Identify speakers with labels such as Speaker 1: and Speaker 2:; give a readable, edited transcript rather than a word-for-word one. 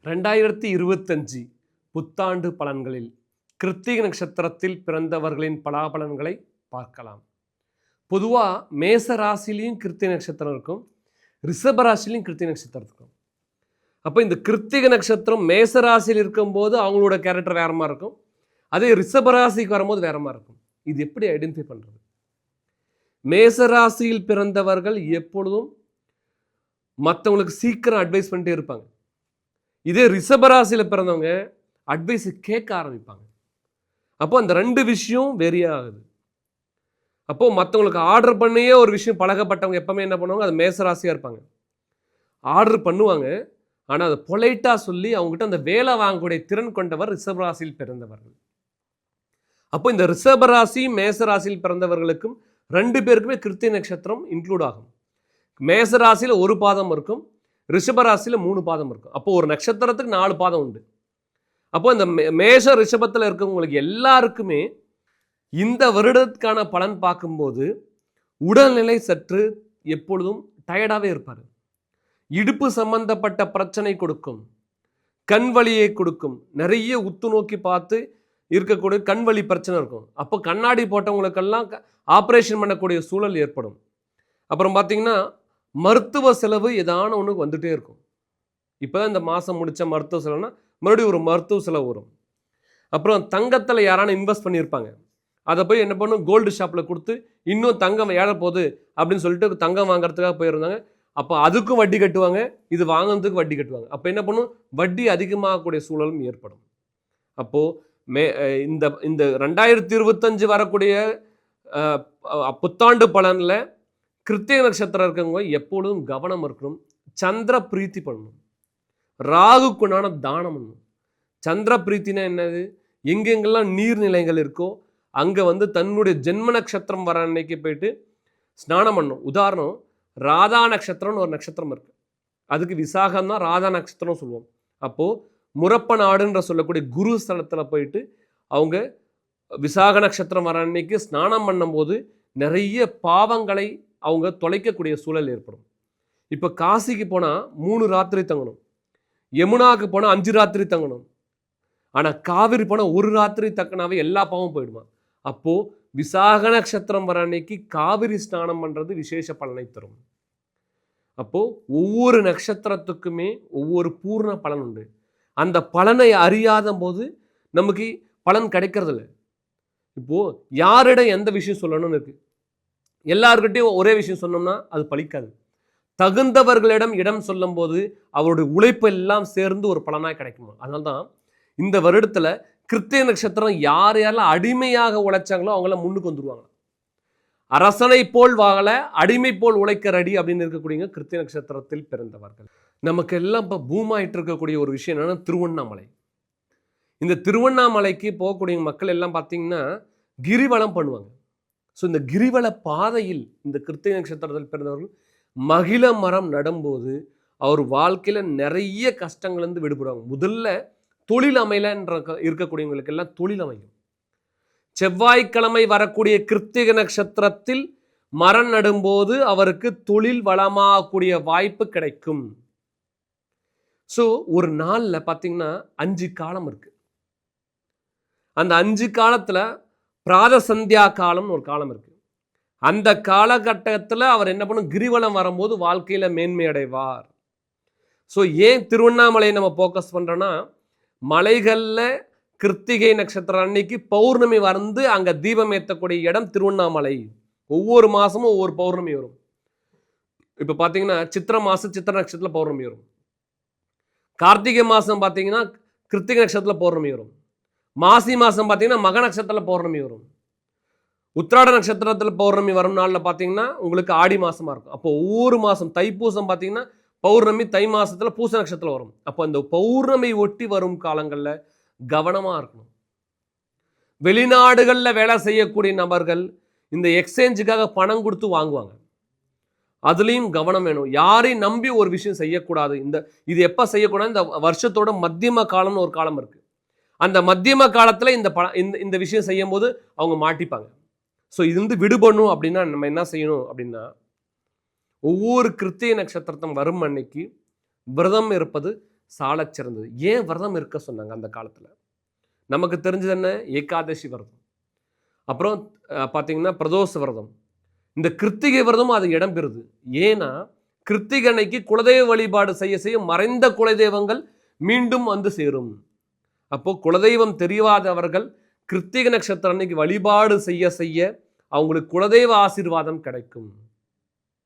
Speaker 1: 2025 புத்தாண்டு பலன்களில் கிருத்திகை நட்சத்திரத்தில் பிறந்தவர்களின் பலாபலன்களை பார்க்கலாம். பொதுவாக மேச ராசிலையும் கிருத்திகை நட்சத்திரம் இருக்கும், ரிஷப ராசிலையும் கிருத்திகை நட்சத்திரம் இருக்கும். அப்போ இந்த கிருத்திகை நட்சத்திரம் மேச ராசியில் இருக்கும்போது அவங்களோட கேரக்டர் வேற மாதிரி இருக்கும், அதே ரிஷப ராசிக்கு வரும்போது வேற மாதிரி இருக்கும். இது எப்படி ஐடென்டிஃபை பண்ணுறது? மேச ராசியில் பிறந்தவர்கள் எப்பொழுதும் மற்றவங்களுக்கு சீக்கிரம் அட்வைஸ் பண்ணிட்டே இருப்பாங்க. இதே ரிஷபராசியில் பிறந்தவங்க அட்வைஸ் கேட்க ஆரம்பிப்பாங்க. அப்போ அந்த ரெண்டு விஷயம் வெறியாகுது. அப்போ மற்றவங்களுக்கு ஆர்டர் பண்ணியே ஒரு விஷயம் பழகப்பட்டவங்க எப்பவுமே என்ன பண்ணுவாங்க, அது மேசராசியாக இருப்பாங்க. ஆர்டர் பண்ணுவாங்க, ஆனால் அதை பொலைட்டாக சொல்லி அவங்ககிட்ட அந்த வேலை வாங்கக்கூடிய திறன் கொண்டவர் ரிஷபராசியில் பிறந்தவர்கள். அப்போ இந்த ரிஷபராசி மேசராசியில் பிறந்தவர்களுக்கும் ரெண்டு பேருக்குமே கிருத்திகை நட்சத்திரம் இன்க்ளூட் ஆகும். மேசராசியில் ஒரு பாதம் இருக்கும், ரிஷபராசியில் 3 பாதம் இருக்கும். அப்போ ஒரு நட்சத்திரத்துக்கு 4 பாதம் உண்டு. அப்போ இந்த மேஷ ரிஷபத்தில் இருக்கவங்களுக்கு எல்லாருக்குமே இந்த வருடத்துக்கான பலன் பார்க்கும்போது உடல்நிலை சற்று எப்பொழுதும் டயர்டாகவே இருப்பார். இடுப்பு சம்பந்தப்பட்ட பிரச்சனை கொடுக்கும், கண் வலியை கொடுக்கும், நிறைய உத்து நோக்கி பார்த்து இருக்கக்கூடிய கண் வலி பிரச்சனை இருக்கும். அப்போ கண்ணாடி போட்டவங்களுக்கெல்லாம் ஆப்ரேஷன் பண்ணக்கூடிய சூழல் ஏற்படும். அப்புறம் பார்த்தீங்கன்னா மருத்துவ செலவு ஏதான ஒன்று வந்துகிட்டே இருக்கும். இப்போ தான் இந்த மாதம் முடித்த மருத்துவ செலவுனா மறுபடியும் ஒரு மருத்துவ செலவு வரும். அப்புறம் தங்கத்தில் யாரான இன்வெஸ்ட் பண்ணியிருப்பாங்க, அதை போய் என்ன பண்ணும், கோல்டு ஷாப்பில் கொடுத்து இன்னும் தங்கம் ஏழ போகுது அப்படின்னு சொல்லிட்டு தங்கம் வாங்குறதுக்காக போயிருந்தாங்க. அப்போ அதுக்கும் வட்டி கட்டுவாங்க, இது வாங்கினதுக்கு வட்டி கட்டுவாங்க. அப்போ என்ன பண்ணும், வட்டி அதிகமாகக்கூடிய சூழலும் ஏற்படும். அப்போது இந்த இந்த 2025 வரக்கூடிய புத்தாண்டு பலனில் கிருத்திகை நட்சத்திரம் இருக்கவங்க எப்பொழுதும் கவனம் இருக்கணும். சந்திர பிரீத்தி பண்ணணும், ராகுக்குண்டான தானம் பண்ணணும். சந்திர பிரீத்தினா என்னது, எங்கெங்கெல்லாம் நீர்நிலைகள் இருக்கோ அங்கே தன்னுடைய ஜென்ம நட்சத்திரம் வர அன்னைக்கு போயிட்டு ஸ்நானம் பண்ணணும். உதாரணம், ராதா நட்சத்திரம்னு ஒரு நட்சத்திரம் இருக்குது, அதுக்கு விசாகம் தான் ராதா நட்சத்திரம் சொல்லுவோம். அப்போது முரப்ப நாடுன்ற சொல்லக்கூடிய குரு ஸ்தலத்தில் போயிட்டு அவங்க விசாக நட்சத்திரம் வர அன்னைக்கு ஸ்நானம் பண்ணும்போது நிறைய பாவங்களை அவங்க தொலைக்கக்கூடிய சூழல் ஏற்படும். இப்போ காசிக்கு போனால் 3 ராத்திரி தங்கணும், யமுனாவுக்கு போனால் 5 ராத்திரி தங்கணும், ஆனால் காவிரி போனால் 1 ராத்திரி தங்கினாவே எல்லா பாவமும் போயிடுமா. அப்போது விசாக நட்சத்திரம் வர அன்னைக்கு காவிரி ஸ்நானம் பண்ணுறது விசேஷ பலனை தரும். அப்போது ஒவ்வொரு நட்சத்திரத்துக்குமே ஒவ்வொரு பூர்ண பலன் உண்டு. அந்த பலனை அறியாத போது நமக்கு பலன் கிடைக்கிறதில்ல. இப்போது யாரிடம் எந்த விஷயம் சொல்லணும்னு இருக்குது, எல்லார்கிட்டையும் ஒரே விஷயம் சொன்னோம்னா அது பலிக்காது. தகுந்தவர்களிடம் இடம் சொல்லும் போது அவருடைய உழைப்பு எல்லாம் சேர்ந்து ஒரு பலனாக கிடைக்குமா. அதனால தான் இந்த வருடத்தில் கிருத்திகை நட்சத்திரம் யார் யாரெல்லாம் அடிமையாக உழைச்சாங்களோ அவங்களாம் முன்னுக்கு வந்துடுவாங்க. அரசனை போல் வாழ அடிமை போல் உழைக்க ரெடி அப்படின்னு இருக்கக்கூடிய கிருத்திகை நட்சத்திரத்தில் பிறந்தவர்கள். நமக்கு எல்லாம் இப்போ பூமாயிட்டு இருக்கக்கூடிய ஒரு விஷயம் என்னன்னா திருவண்ணாமலை. இந்த திருவண்ணாமலைக்கு போகக்கூடிய மக்கள் எல்லாம் பார்த்தீங்கன்னா கிரிவலம் பண்ணுவாங்க. ஸோ இந்த கிரிவல பாதையில் இந்த கிருத்திகை நட்சத்திரத்தில் பிறந்தவர்கள் மகிழ மரம் நடும்போது அவர் வாழ்க்கையில் நிறைய கஷ்டங்கள்லேருந்து விடுபடுவாங்க. முதல்ல தொழில் அமையலன்ற இருக்கக்கூடியவங்களுக்கு எல்லாம் தொழில் அமையும். செவ்வாய்க்கிழமை வரக்கூடிய கிருத்திகை நட்சத்திரத்தில் மரம் நடும்போது அவருக்கு தொழில் வளமாகக்கூடிய வாய்ப்பு கிடைக்கும். ஸோ ஒரு நாளில் பார்த்தீங்கன்னா 5 காலம் இருக்கு. அந்த 5 காலத்தில் பிராத சந்தியா காலம்னு ஒரு காலம் இருக்கு. அந்த காலகட்டத்தில் அவர் என்ன பண்ணும், கிரிவலம் வரும்போது வாழ்க்கையில் மேன்மை அடைவார். ஸோ ஏன் திருவண்ணாமலையை நம்ம ஃபோக்கஸ் பண்ணுறோன்னா, மலைகளில் கிருத்திகை நட்சத்திரம் அன்னைக்கு பௌர்ணமி வந்து அங்கே தீபம் ஏற்றக்கூடிய இடம் திருவண்ணாமலை. ஒவ்வொரு மாதமும் ஒவ்வொரு பௌர்ணமி வரும். இப்போ பார்த்தீங்கன்னா சித்திரை மாதம் சித்திரை நட்சத்திரத்தில் பௌர்ணமி வரும், கார்த்திகை மாதம் பார்த்தீங்கன்னா கிருத்திகை நட்சத்திரத்தில் பௌர்ணமி வரும், மாசி மாதம் பார்த்தீங்கன்னா மக நட்சத்திரத்தில் பௌர்ணமி வரும், உத்திராட நட்சத்திரத்தில் பௌர்ணமி வரும் நாளில் பார்த்தீங்கன்னா உங்களுக்கு ஆடி மாதமாக இருக்கும். அப்போ ஒவ்வொரு மாதம் தைப்பூசம் பார்த்தீங்கன்னா பௌர்ணமி தை மாதத்தில் பூச நட்சத்திரம் வரும். அப்போ அந்த பௌர்ணமி ஒட்டி வரும் காலங்களில் கவனமாக இருக்கணும். வெளிநாடுகளில் வேலை செய்யக்கூடிய நபர்கள் இந்த எக்ஸ்சேஞ்சுக்காக பணம் கொடுத்து வாங்குவாங்க, அதுலேயும் கவனம் வேணும். யாரையும் நம்பி ஒரு விஷயம் செய்யக்கூடாது. இது எப்போ செய்யக்கூடாது, இந்த வருஷத்தோட மத்தியம காலம்னு ஒரு காலம் இருக்குது. அந்த மத்தியம காலத்தில் இந்த விஷயம் செய்யும் போது அவங்க மாட்டிப்பாங்க. ஸோ இது விடுபடணும் அப்படின்னா நம்ம என்ன செய்யணும் அப்படின்னா, ஒவ்வொரு கிருத்திகை நட்சத்திரத்தும் வரும் அன்னைக்கு விரதம் இருப்பது சாலச் சிறந்தது. ஏன் விரதம் இருக்க சொன்னாங்க அந்த காலத்துல? நமக்கு தெரிஞ்சது என்ன? ஏகாதசி விரதம். அப்புறம் பார்த்தீங்கன்னா பிரதோஷ விரதம். இந்த கிருத்திகை விரதமும் அது இடம்பெறுது. ஏன்னா கிருத்திகை அன்னைக்கு குலதெய்வ வழிபாடு செய்ய செய்ய மறைந்த குலதெய்வங்கள் மீண்டும் வந்து சேரும். அப்போ குலதெய்வம் தெரியாதவர்கள் கிருத்திகை நட்சத்திரம் அன்னைக்கு வழிபாடு செய்ய செய்ய அவங்களுக்கு குலதெய்வ ஆசீர்வாதம் கிடைக்கும்.